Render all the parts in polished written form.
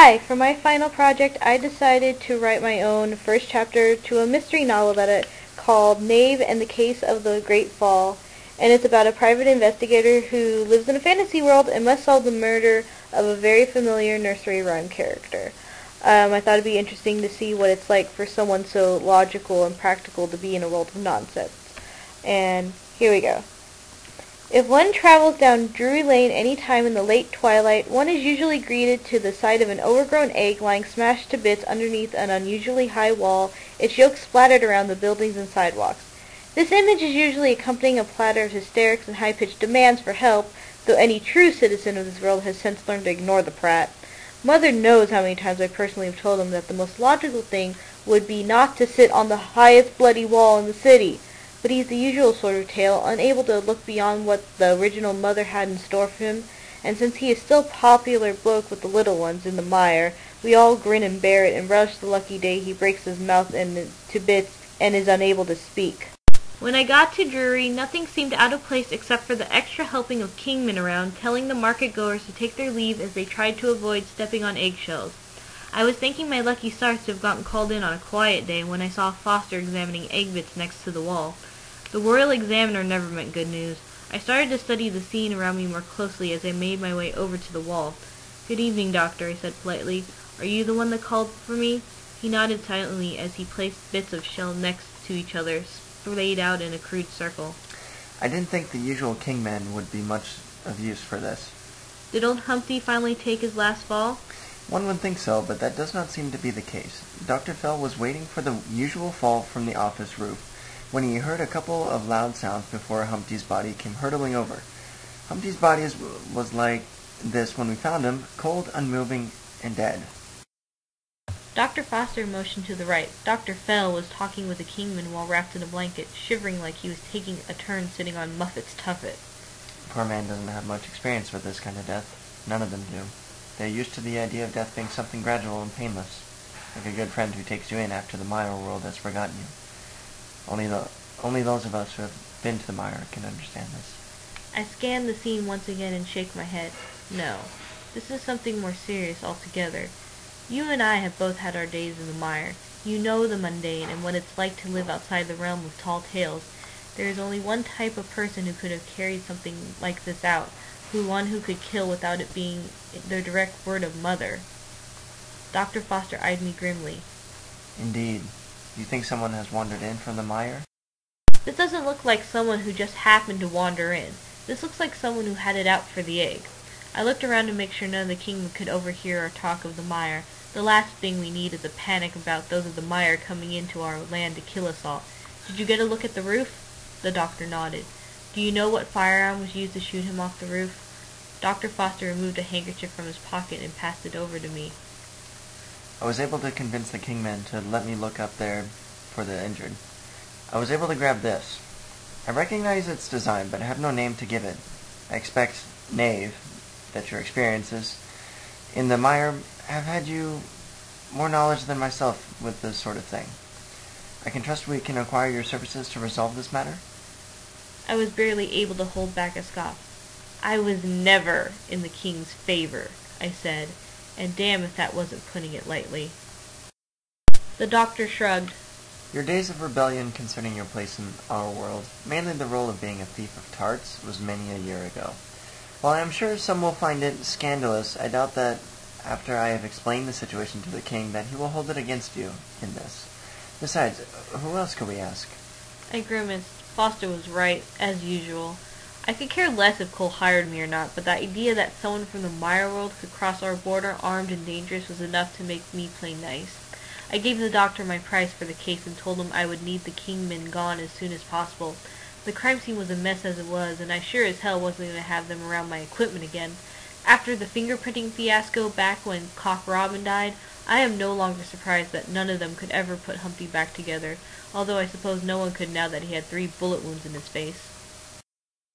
Hi! For my final project, I decided to write my own first chapter to a mystery novel that I called Knave and the Case of the Great Fall, and it's about a private investigator who lives in a fantasy world and must solve the murder of a very familiar nursery rhyme character. I thought it'd be interesting to see what it's like for someone so logical and practical to be in a world of nonsense. And here we go. If one travels down Drury Lane any time in the late twilight, one is usually greeted to the sight of an overgrown egg lying smashed to bits underneath an unusually high wall, its yolk splattered around the buildings and sidewalks. This image is usually accompanying a platter of hysterics and high-pitched demands for help, though any true citizen of this world has since learned to ignore the prat. Mother knows how many times I personally have told him that the most logical thing would be not to sit on the highest bloody wall in the city. But he's the usual sort of tale, unable to look beyond what the original mother had in store for him, and since he is still popular bloke with the little ones in the mire, we all grin and bear it and relish the lucky day he breaks his mouth to bits and is unable to speak. When I got to Drury, nothing seemed out of place except for the extra helping of kingmen around, telling the market-goers to take their leave as they tried to avoid stepping on eggshells. I was thanking my lucky stars to have gotten called in on a quiet day when I saw Foster examining egg bits next to the wall. The Royal Examiner never meant good news. I started to study the scene around me more closely as I made my way over to the wall. "Good evening, Doctor," I said politely. "Are you the one that called for me?" He nodded silently as he placed bits of shell next to each other, laid out in a crude circle. "I didn't think the usual kingman would be much of use for this." "Did old Humpty finally take his last fall?" "One would think so, but that does not seem to be the case. Dr. Fell was waiting for the usual fall from the office roof, when he heard a couple of loud sounds before Humpty's body came hurtling over. Humpty's body was like this when we found him, cold, unmoving, and dead." Dr. Foster motioned to the right. Dr. Fell was talking with a kingman while wrapped in a blanket, shivering like he was taking a turn sitting on Muffet's tuffet. "Poor man doesn't have much experience with this kind of death. None of them do. They're used to the idea of death being something gradual and painless, like a good friend who takes you in after the mire world has forgotten you. Only those of us who have been to the mire can understand this." I scanned the scene once again and shake my head. No, this is something more serious altogether. You and I have both had our days in the mire. You know the mundane and what it's like to live outside the realm of tall tales. There is only one type of person who could have carried something like this out, one who could kill without it being the direct word of mother. Dr. Foster eyed me grimly. "Indeed. You think someone has wandered in from the mire?" "This doesn't look like someone who just happened to wander in. This looks like someone who had it out for the egg." I looked around to make sure none of the kingmen could overhear our talk of the mire. The last thing we need is a panic about those of the mire coming into our land to kill us all. "Did you get a look at the roof?" The doctor nodded. "Do you know what firearm was used to shoot him off the roof?" Dr. Foster removed a handkerchief from his pocket and passed it over to me. "I was able to convince the kingman to let me look up there for the injured. I was able to grab this. I recognize its design, but I have no name to give it. I expect, knave, that your experiences in the mire have had you more knowledge than myself with this sort of thing. I can trust we can acquire your services to resolve this matter?" I was barely able to hold back a scoff. "I was never in the king's favor," I said, and damn if that wasn't putting it lightly. The doctor shrugged. "Your days of rebellion concerning your place in our world, mainly the role of being a thief of tarts, was many a year ago. While I am sure some will find it scandalous, I doubt that after I have explained the situation to the king that he will hold it against you in this. Besides, who else could we ask?" I grimaced. Foster was right, as usual. I could care less if Cole hired me or not, but the idea that someone from the mire world could cross our border armed and dangerous was enough to make me play nice. I gave the doctor my price for the case and told him I would need the kingmen gone as soon as possible. The crime scene was a mess as it was, and I sure as hell wasn't going to have them around my equipment again. After the fingerprinting fiasco back when Cock Robin died, I am no longer surprised that none of them could ever put Humpty back together, although I suppose no one could now that he had 3 bullet wounds in his face.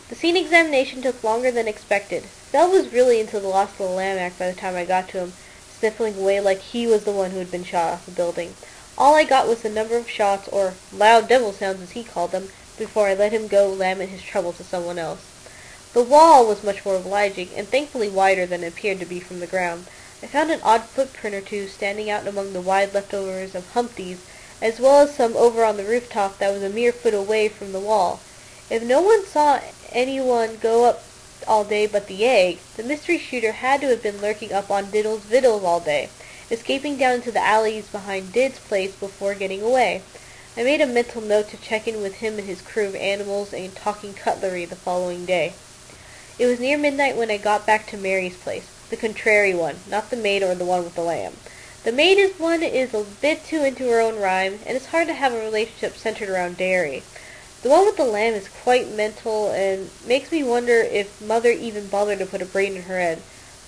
The scene examination took longer than expected. Bell was really into the Lost Little Lamb act by the time I got to him, sniffling away like he was the one who had been shot off the building. All I got was the number of shots, or loud devil sounds as he called them, before I let him go lament his trouble to someone else. The wall was much more obliging, and thankfully wider than it appeared to be from the ground. I found an odd footprint or two standing out among the wide leftovers of Humpty's, as well as some over on the rooftop that was a mere foot away from the wall. If no one saw anyone go up all day but the egg, the mystery shooter had to have been lurking up on Diddle's Vittles all day, escaping down into the alleys behind Did's place before getting away. I made a mental note to check in with him and his crew of animals and talking cutlery the following day. It was near midnight when I got back to Mary's place, the contrary one, not the maid or the one with the lamb. The maid is a bit too into her own rhyme, and it's hard to have a relationship centered around dairy. The one with the lamb is quite mental and makes me wonder if Mother even bothered to put a brain in her head.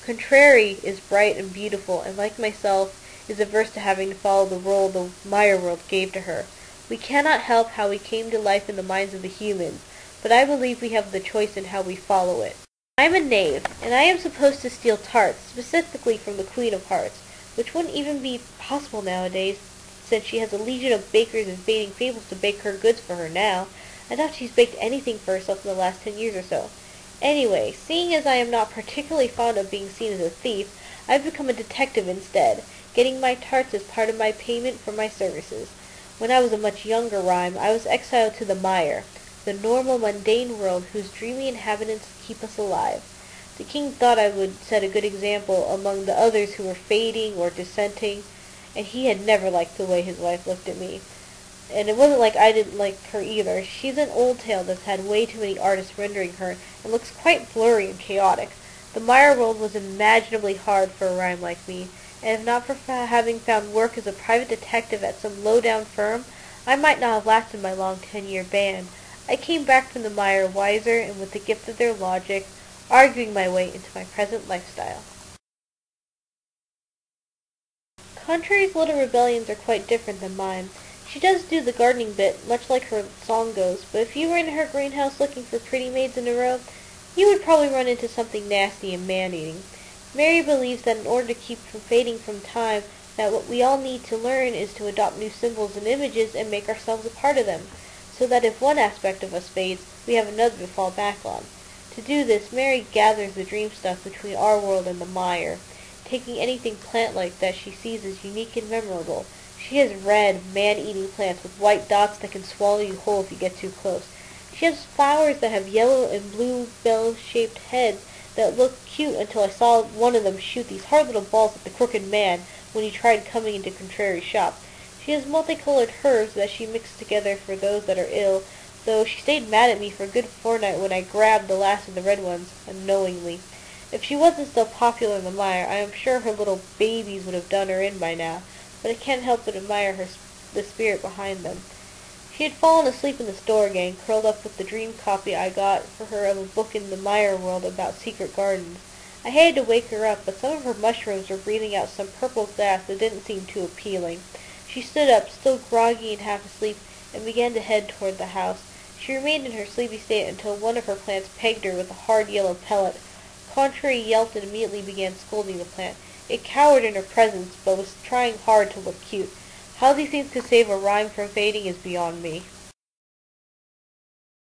Contrary is bright and beautiful, and like myself, is averse to having to follow the role the Meyer world gave to her. We cannot help how we came to life in the minds of the humans, but I believe we have the choice in how we follow it. I am a knave, and I am supposed to steal tarts, specifically from the Queen of Hearts, which wouldn't even be possible nowadays, since she has a legion of bakers and fading fables to bake her goods for her now. I doubt she's baked anything for herself in the last 10 years or so. Anyway, seeing as I am not particularly fond of being seen as a thief, I've become a detective instead, getting my tarts as part of my payment for my services. When I was a much younger rhyme, I was exiled to the mire, the normal mundane world whose dreamy inhabitants keep us alive. The king thought I would set a good example among the others who were fading or dissenting, and he had never liked the way his wife looked at me. And it wasn't like I didn't like her either. She's an old tale that's had way too many artists rendering her, and looks quite blurry and chaotic. The mire world was unimaginably hard for a rhyme like me, and if not for having found work as a private detective at some low-down firm, I might not have lasted my long 10-year ban. I came back from the mire wiser and with the gift of their logic, arguing my way into my present lifestyle. Contrary's little rebellions are quite different than mine. She does do the gardening bit, much like her song goes, but if you were in her greenhouse looking for pretty maids in a row, you would probably run into something nasty and man-eating. Mary believes that in order to keep from fading from time, that what we all need to learn is to adopt new symbols and images and make ourselves a part of them, so that if one aspect of us fades, we have another to fall back on. To do this, Mary gathers the dream stuff between our world and the mire, taking anything plant-like that she sees as unique and memorable. She has red, man-eating plants with white dots that can swallow you whole if you get too close. She has flowers that have yellow and blue bell-shaped heads that look cute until I saw one of them shoot these hard little balls at the crooked man when he tried coming into Contrary's shop. She has multicolored herbs that she mixed together for those that are ill, though she stayed mad at me for a good fortnight when I grabbed the last of the red ones, unknowingly. If she wasn't still popular in the mire, I am sure her little babies would have done her in by now, but I can't help but admire the spirit behind them. She had fallen asleep in the store again, curled up with the dream copy I got for her of a book in the mire world about secret gardens. I hated to wake her up, but some of her mushrooms were breathing out some purple gas that didn't seem too appealing. She stood up, still groggy and half asleep, and began to head toward the house. She remained in her sleepy state until one of her plants pegged her with a hard yellow pellet. Contrary yelped and immediately began scolding the plant. It cowered in her presence, but was trying hard to look cute. How these things could save a rhyme from fading is beyond me.